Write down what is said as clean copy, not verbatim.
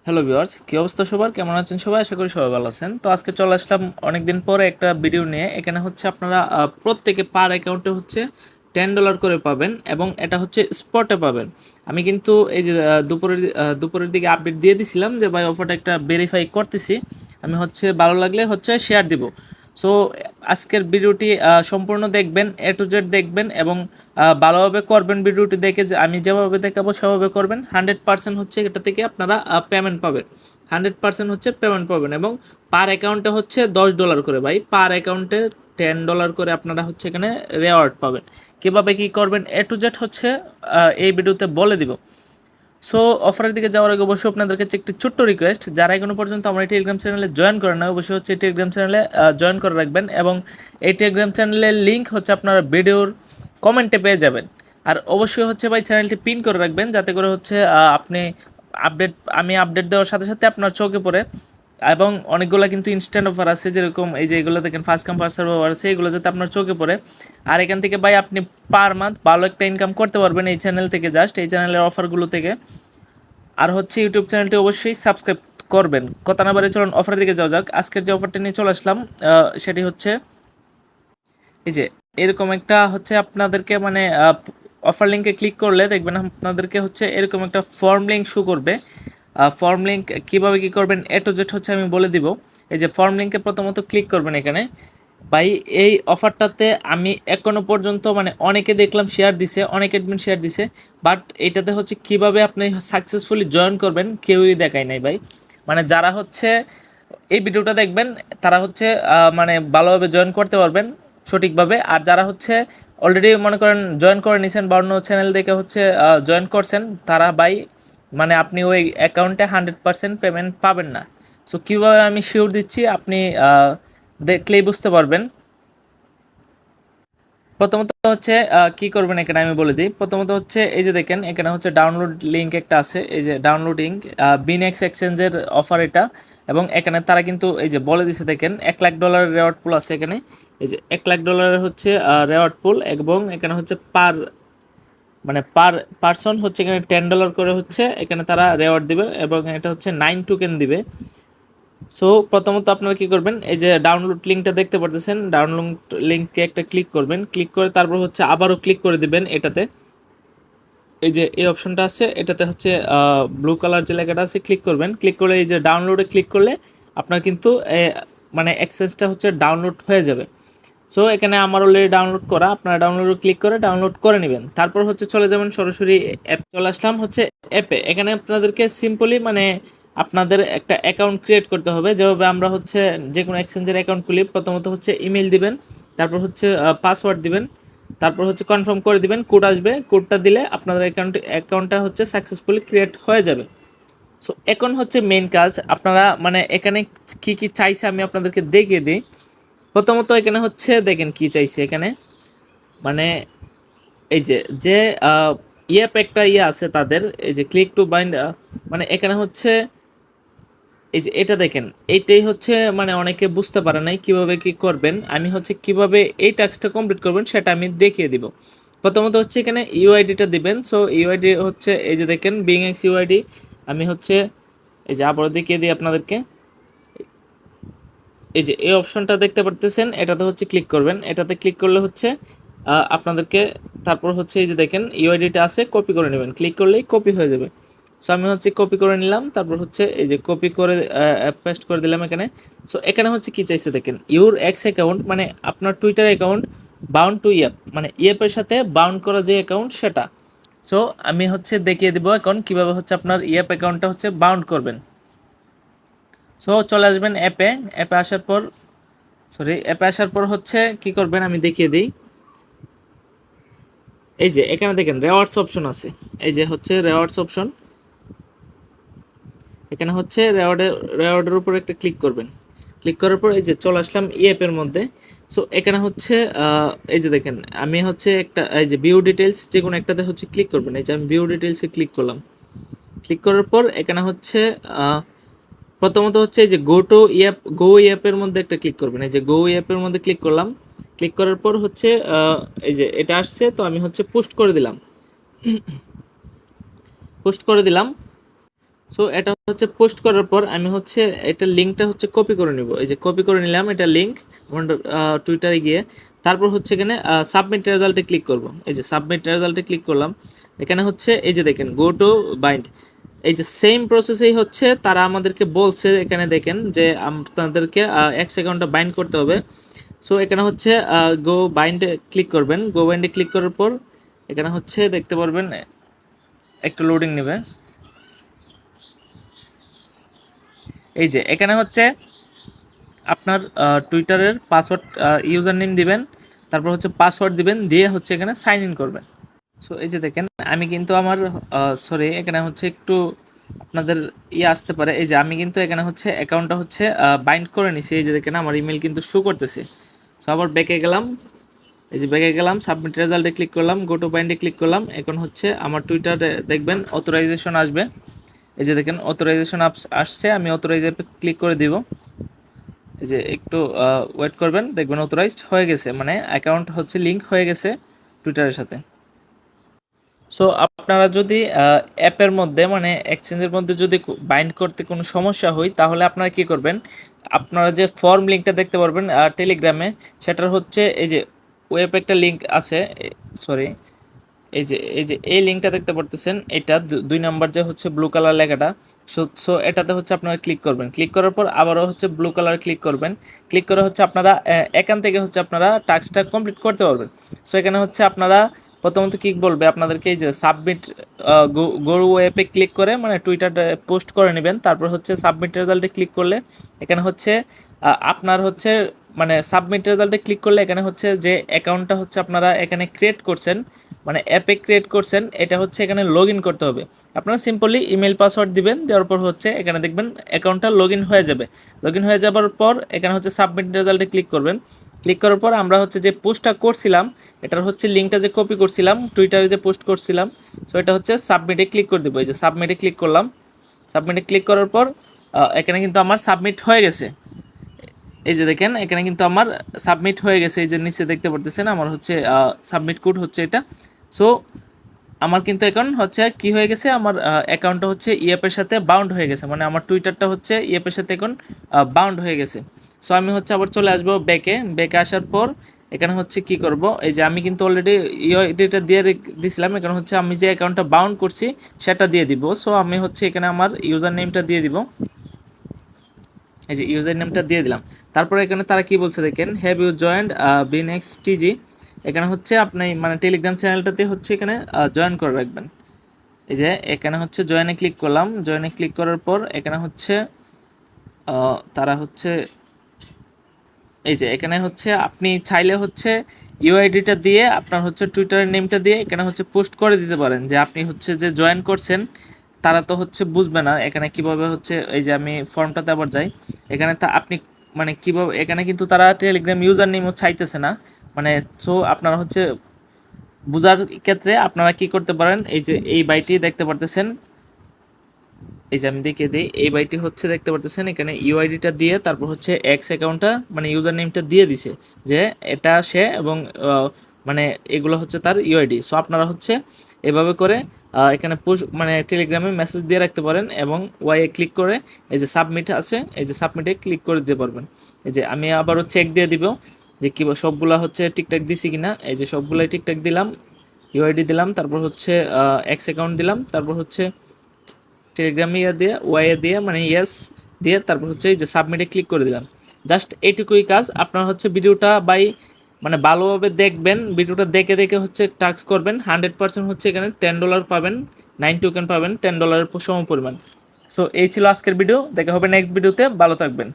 Hello viewers, কি অবস্থা সবার? কেমন আছেন সবাই? আশা করি সবাই ভালো আছেন। তো আজকে চলে আসলাম অনেকদিন পরে একটা ভিডিও নিয়ে। এখানে হচ্ছে আপনারা প্রত্যেকে পার অ্যাকাউন্টে হচ্ছে $10 করে পাবেন এবং এটা হচ্ছে স্পটে পাবেন। আমি কিন্তু এই যে দুপুরের দিকে আপডেট দিয়ে দিছিলাম যে ভাই অফারটা একটা ভেরিফাই করতেছি। আমি হচ্ছে ভালো লাগলে হচ্ছে শেয়ার দিব। সো আজকের ভিডিওটি সম্পূর্ণ দেখবেন, এ টু জেড দেখবেন এবং ভালোভাবে করবেন। ভিডিওটি দেখে যে আমি যেভাবে দেখাবো সেভাবে করবেন। 100% হচ্ছে এটা থেকে আপনারা পেমেন্ট পাবেন। 100% হচ্ছে পেমেন্ট পাবেন এবং পার অ্যাকাউন্টে হচ্ছে $10 করে ভাই, পার অ্যাকাউন্টে $10 করে আপনারা হচ্ছে এখানে রেওয়ার্ড পাবেন। কীভাবে কী করবেন এ টু জেড হচ্ছে এই ভিডিওতে বলে দিব। সো অফারের দিকে যাওয়ার আগে অবশ্যই আপনাদের কাছে একটি ছোট্ট রিকোয়েস্ট, যারা এখনো পর্যন্ত আমার এই টেলিগ্রাম চ্যানেলে জয়েন করেন না অবশ্যই হচ্ছে টেলিগ্রাম চ্যানেলে জয়েন করে রাখবেন এবং এই টেলিগ্রাম চ্যানেলের লিঙ্ক হচ্ছে আপনারা ভিডিওর কমেন্টে পেয়ে যাবেন। আর অবশ্যই হচ্ছে ভাই চ্যানেলটি পিন করে রাখবেন যাতে করে হচ্ছে আপনি আমি আপডেট দেওয়ার সাথে সাথে আপনার চোখে পড়ে। এবং অনেকগুলো কিন্তু ইনস্ট্যান্ট অফার আছে, যেরকম এই যে এগুলো দেখেন first come first serve offer আছে, এগুলো যাতে আপনার চোখে পড়ে। আর এখান থেকে ভাই আপনি পার মান্থ ভালো একটা ইনকাম করতে পারবেন এই চ্যানেল থেকে, জাস্ট এই চ্যানেলের অফারগুলো থেকে। আর হচ্ছে ইউটিউব চ্যানেলটি অবশ্যই সাবস্ক্রাইব করবেন। কথা না বাড়ি চলুন অফারের দিকে যাওয়া যাক। আজকের যে অফারটা নিয়ে চলে আসলাম সেটি হচ্ছে এই যে এরকম একটা হচ্ছে আপনাদেরকে মানে অফার লিঙ্কে ক্লিক করলে দেখবেন আপনাদেরকে হচ্ছে এরকম একটা ফর্ম লিঙ্ক শো করবে। ফর্ম লিঙ্ক কীভাবে কী করবেন এ টু জেড হচ্ছে আমি বলে দিব। এই যে ফর্ম লিঙ্কে প্রথমত ক্লিক করবেন এখানে। ভাই এই অফারটাতে আমি এখনো পর্যন্ত মানে অনেকে দেখলাম শেয়ার দিছে, অনেক অ্যাডমিন শেয়ার দিছে, বাট এটাতে হচ্ছে কিভাবে আপনি সাকসেসফুলি জয়েন করবেন কেউই দেখায় নাই ভাই। মানে যারা হচ্ছে এই ভিডিওটা দেখবেন তারা হচ্ছে মানে ভালোভাবে জয়েন করতে পারবেন সঠিকভাবে। আর যারা হচ্ছে অলরেডি মনে করেন জয়েন করে নিছেন বা অন্য চ্যানেল দেখে হচ্ছে জয়েন করছেন, তারা ভাই মানে আপনি ওই অ্যাকাউন্টে 100% পেমেন্ট পাবেন না। সো কীভাবে আমি শিওর দিচ্ছি আপনি দেখলেই বুঝতে পারবেন। প্রথমত হচ্ছে কি করবেন এখানে আমি বলে দিই। প্রথমত হচ্ছে এই যে দেখেন এখানে হচ্ছে ডাউনলোড লিঙ্ক একটা আছে, এই যে ডাউনলোডিং বিনেক্স এক্সচেঞ্জের অফার এটা। এবং এখানে তারা কিন্তু এই যে বলে দিছে দেখেন $1,00,000 রেওয়ার্ড পুল আছে এখানে। এই যে $1,00,000 হচ্ছে রেওয়ার্ড পুল এবং এখানে হচ্ছে পার পারসন হচ্ছে এখানে $10 করে হচ্ছে এখানে তারা রেওয়ার্ড দিবে এবং এটা হচ্ছে 9 টোকেন দিবে। সো প্রথমত আপনারা কি করবেন, এই যে ডাউনলোড লিঙ্কটা দেখতে পারতেছেন, ডাউনলোড লিঙ্কে একটা ক্লিক করবেন, ক্লিক করে তারপর হচ্ছে আবারও ক্লিক করে দিবেন এটাতে। এই যে এই অপশনটা আছে এটাতে হচ্ছে ব্লু কালার যে লেখাটা আছে ক্লিক করবেন, ক্লিক করে এই যে ডাউনলোডে ক্লিক করলে আপনার কিন্তু মানে অ্যাক্সেসটা হচ্ছে ডাউনলোড হয়ে যাবে। সো এখানে আমার অলরেডি ডাউনলোড করা, আপনারা ডাউনলোডে ক্লিক করে ডাউনলোড করে নেবেন। তারপর হচ্ছে চলে যাবেন সরাসরি অ্যাপ। চলে আসলাম হচ্ছে অ্যাপে। এখানে আপনাদেরকে সিম্পলি মানে আপনাদের একটা অ্যাকাউন্ট ক্রিয়েট করতে হবে, যেভাবে আমরা হচ্ছে যে কোনো এক্সচেঞ্জের অ্যাকাউন্ট খুলি। প্রথমত হচ্ছে ইমেল দিবেন, তারপর হচ্ছে পাসওয়ার্ড দিবেন, তারপর হচ্ছে কনফার্ম করে দিবেন, কোড আসবে, কোডটা দিলে আপনাদের অ্যাকাউন্টটা হচ্ছে সাকসেসফুলি ক্রিয়েট হয়ে যাবে। সো এখন হচ্ছে মেইন কাজ, আপনারা মানে এখানে কি কি চাইছে আমি আপনাদেরকে দেখিয়ে দিই। প্রথমত এখানে হচ্ছে দেখেন কি চাইছে এখানে, মানে এই যে যে ইয়েপ একটা ইয়ে আছে তাদের, এই যে ক্লিক টু বাইন্ড, মানে এখানে হচ্ছে এই যে এটা দেখেন, এইটাই হচ্ছে মানে অনেকে বুঝতে পারে নাই কিভাবে কি করবেন। আমি হচ্ছে কিভাবে এই টাস্কটা কমপ্লিট করবেন সেটা আমি দেখিয়ে দিব। প্রথমত হচ্ছে এখানে ইউআইডিটা দিবেন। সো ইউআইডি হচ্ছে এই যে দেখেন বিং এক্স ইউআইডি। আমি হচ্ছে এই যে আবারও দেখিয়ে দিই আপনাদেরকে। এই যে এই অপশনটা দেখতে পারতেছেন, এটাতে হচ্ছে ক্লিক করবেন। এটাতে ক্লিক করলে হচ্ছে আপনাদেরকে তারপর হচ্ছে এই যে দেখেন ইউআইডিটা আছে, কপি করে নেবেন, ক্লিক করলেই কপি হয়ে যাবে। সো আমি হচ্ছে কপি করে নিলাম, তারপর হচ্ছে এই যে কপি করে পেস্ট করে দিলাম এখানে। সো এখানে হচ্ছে কি চাইছে দেখেন, ইউর এক্স অ্যাকাউন্ট মানে আপনার টুইটার অ্যাকাউন্ট বাউন্ড টু ইয়েপ, মানে ইয়েপের সাথে বাউন্ড করা যে অ্যাকাউন্ট সেটা। সো আমি হচ্ছে দেখিয়ে দিব এখন কীভাবে হচ্ছে আপনার ইয়েপ অ্যাকাউন্টটা হচ্ছে বাউন্ড করবেন। সো চলে আসবেন অ্যাপে। অ্যাপে আসার পর অ্যাপে আসার পর হচ্ছে কি করবেন আমি দেখিয়ে দিই। এই যে এখানে দেখেন রেওয়ার্ডস অপশন আছে, এই যে হচ্ছে রেওয়ার্ডস অপশন। এখানে হচ্ছে রেওয়ার্ডের উপর একটা ক্লিক করবেন, ক্লিক করার পর এই যে চলে আসলাম ই অ্যাপের মধ্যে। সো এখানে হচ্ছে এই যে দেখেন আমি হচ্ছে একটা এই যে ভিউ ডিটেলস যে কোনো একটাতে হচ্ছে ক্লিক করবেন। এই যে আমি ভিউ ডিটেলসে ক্লিক করলাম, ক্লিক করার পর এখানে হচ্ছে প্রথমত হচ্ছে এই যে গো অ্যাপের মধ্যে একটা ক্লিক করবেন। এই যে গো অ্যাপের মধ্যে ক্লিক করলাম, ক্লিক করার পর হচ্ছে এই যে এটা আসছে, তো আমি হচ্ছে পোস্ট করে দিলাম, পোস্ট করে দিলাম। সো এটা হচ্ছে পোস্ট করার পর আমি হচ্ছে এটা লিঙ্কটা হচ্ছে কপি করে নিব। এই যে কপি করে নিলাম এটা লিঙ্ক আমার টুইটারে গিয়ে, তারপর হচ্ছে এখানে সাবমিট রেজাল্টে ক্লিক করব। এই যে সাবমিট রেজাল্টে ক্লিক করলাম, এখানে হচ্ছে এই যে দেখেন গো টু বাইন্ড, এই যে সেম প্রসেসেই হচ্ছে তারা আমাদেরকে বলছে এখানে দেখেন যে আপনাদেরকে এক্স অ্যাকাউন্টটা বাইন্ড করতে হবে। সো এখানে হচ্ছে গো বাইন্ডে ক্লিক করবেন, গো বাইন্ডে ক্লিক করার পর এখানে হচ্ছে দেখতে পারবেন একটু লোডিং নেবে। এই যে এখানে হচ্ছে আপনার টুইটারের পাসওয়ার্ড ইউজার নেম দিবেন, তারপর হচ্ছে পাসওয়ার্ড দিবেন, দিয়ে হচ্ছে এখানে সাইন ইন করবেন। সো এই যে দেখেন আমি কিন্তু আমার সরি এখানে হচ্ছে একটু আপনাদের আসতে পারে। এই যে আমি কিন্তু এখানে হচ্ছে অ্যাকাউন্টটা হচ্ছে বাইন্ড করে নিছি। এই যে দেখেন আমার ইমেল কিন্তু শো করতেছে। সো আবার ব্যাকে গেলাম, এই যে ব্যাকে গেলাম, সাবমিট রেজাল্টে ক্লিক করলাম, গো টু বাইন্ডে ক্লিক করলাম। এখন হচ্ছে আমার টুইটারে দেখবেন অথরাইজেশন আসবে। এই যে দেখেন অথরাইজেশন আসছে, আমি অথরাইজে ক্লিক করে দিব। এই যে একটু ওয়েট করবেন, দেখবেন অথরাইজড হয়ে গেছে, মানে অ্যাকাউন্ট হচ্ছে লিঙ্ক হয়ে গেছে টুইটারের সাথে। সো আপনারা যদি অ্যাপের মধ্যে মানে এক্সচেঞ্জের মধ্যে যদি বাইন্ড করতে কোনো সমস্যা হয়, তাহলে আপনারা কি করবেন, আপনারা যে ফর্ম লিঙ্কটা দেখতে পারবেন টেলিগ্রামে, সেটার হচ্ছে এই যে ওয়েব একটা লিঙ্ক আছে, সরি এই যে এই লিঙ্কটা দেখতে পারতেছেন, এটা 2 নাম্বার যে হচ্ছে ব্লু কালার লেখাটা। সো এটাতে হচ্ছে আপনারা ক্লিক করবেন, ক্লিক করার পর আবারও হচ্ছে ব্লু কালার ক্লিক করবেন, ক্লিক করে হচ্ছে আপনারা এখান থেকে হচ্ছে আপনারা টাস্কটা কমপ্লিট করতে পারবেন। সো এখানে হচ্ছে আপনারা প্রথমত কি বলবে আপনাদেরকে, এই যে সাবমিট গো অ্যাপে ক্লিক করে মানে টুইটারটা পোস্ট করে নেবেন, তারপর হচ্ছে সাবমিট রেজাল্টে ক্লিক করলে এখানে হচ্ছে আপনার হচ্ছে মানে সাবমিট রেজাল্টে ক্লিক করলে এখানে হচ্ছে যে অ্যাকাউন্টটা হচ্ছে আপনারা এখানে ক্রিয়েট করছেন, মানে অ্যাপে ক্রিয়েট করছেন, এটা হচ্ছে এখানে লগ ইন করতে হবে। আপনারা সিম্পলি ইমেল পাসওয়ার্ড দিবেন, দেওয়ার পর হচ্ছে এখানে দেখবেন অ্যাকাউন্টটা লগ ইন হয়ে যাবে। লগ ইন হয়ে যাওয়ার পর এখানে হচ্ছে সাবমিট রেজাল্টে ক্লিক করবেন, ক্লিক করার পর আমরা হচ্ছে যে পোস্টটা করছিলাম এটার হচ্ছে লিঙ্কটা যে কপি করছিলাম টুইটারে যে পোস্ট করছিলাম, সো এটা হচ্ছে সাবমিটে ক্লিক করে দেবো। এই যে সাবমিটে ক্লিক করলাম, সাবমিটে ক্লিক করার পর এখানে কিন্তু আমার সাবমিট হয়ে গেছে। এই যে দেখেন এখানে কিন্তু আমার সাবমিট হয়ে গেছে, এই যে নিচে দেখতে পারতেছেন আমার হচ্ছে সাবমিট কোড হচ্ছে এটা। সো আমার কিন্তু এখন হচ্ছে কি হয়ে গেছে, আমার অ্যাকাউন্টটা হচ্ছে ইএপের সাথে বাউন্ড হয়ে গেছে, মানে আমার টুইটারটা হচ্ছে ইএপের সাথে এখন বাউন্ড হয়ে গেছে। সো আমি হচ্ছে আবার চলে আসবো ব্যাকে, ব্যাকে আসার পর এখানে হচ্ছে কি করব, এই যে আমি কিন্তু অলরেডি ইউআইডিটা দিয়ে দিয়েছিলাম, এখানে হচ্ছে আমি যে অ্যাকাউন্টটা বাউন্ড করছি সেটা দিয়ে দিব। সো আমি হচ্ছে এখানে আমার ইউজার নেমটা দিয়ে দিব, এই যে ইউজার নেমটা দিয়ে দিলাম। তারপরে এখানে তারা কি বলছে দেখেন, হ্যাভ ইউ জয়েন্ট বিনেক্স টিজি, এখানে হচ্ছে আপনি মানে টেলিগ্রাম চ্যানেলটাতে হচ্ছে এখানে জয়েন করে রাখবেন। এই যে এখানে হচ্ছে জয়েনে ক্লিক করলাম, জয়েনে ক্লিক করার পর এখানে হচ্ছে তারা হচ্ছে এই যে এখানে হচ্ছে আপনি চাইলে হচ্ছে ইউআইডিটা দিয়ে আপনার হচ্ছে টুইটারের নেমটা দিয়ে এখানে হচ্ছে পোস্ট করে দিতে পারেন যে আপনি হচ্ছে যে জয়েন করছেন। তারা তো হচ্ছে বুঝবে না এখানে কিভাবে হচ্ছে, এই যে আমি ফর্মটাতে আবার যাই, এখানে তা আপনি মানে কিভাবে এখানে কিন্তু তারা টেলিগ্রাম ইউজার নেমও চাইতেছে না, মানে সো আপনারা হচ্ছে বুঝার ক্ষেত্রে আপনারা কি করতে পারেন, এই যে এই বাইটি দেখতে পারতেছেন, এই যে আমি দেখিয়ে দিই, এই বাইটি হচ্ছে দেখতে পারতেছেন এখানে ইউআইডিটা দিয়ে তারপর হচ্ছে এক্স অ্যাকাউন্টটা মানে ইউজার নেমটা দিয়ে দিছে যে এটা সে, এবং মানে এগুলো হচ্ছে তার ইউআইডি। সো আপনারা হচ্ছে এভাবে করে এখানে মানে টেলিগ্রামে মেসেজ দিয়ে রাখতে পারেন এবং ওয়াইয়ে ক্লিক করে এই যে সাবমিট আছে, এই যে সাবমিটে ক্লিক করে দিতে পারবেন। এই যে আমি আবারও চেক দিয়ে দিব যে কি সবগুলা হচ্ছে ঠিকঠাক দিছি কিনা, এই যে সবগুলাই ঠিকঠাক দিলাম, ইউআইডি দিলাম, তারপর হচ্ছে এক্স অ্যাকাউন্ট দিলাম, তারপর হচ্ছে টেলিগ্রামে দিয়ে ওয়াইয়ে দিয়ে মানে ইয়েস দিয়ে তারপর হচ্ছে এই যে সাবমিটে ক্লিক করে দিলাম। জাস্ট এইটুকুই কাজ। আপনার হচ্ছে ভিডিওটা মানে ভালোভাবে দেখবেন, ভিডিওটা দেখে দেখে হচ্ছে টাস্ক করবেন, 100% হচ্ছে এখানে $10 পাবেন, 9 টোকেন পাবেন $10 সম পরিমাণ। সো এই ছিল আজকের ভিডিও, দেখা হবে নেক্সট ভিডিওতে, ভালো থাকবেন।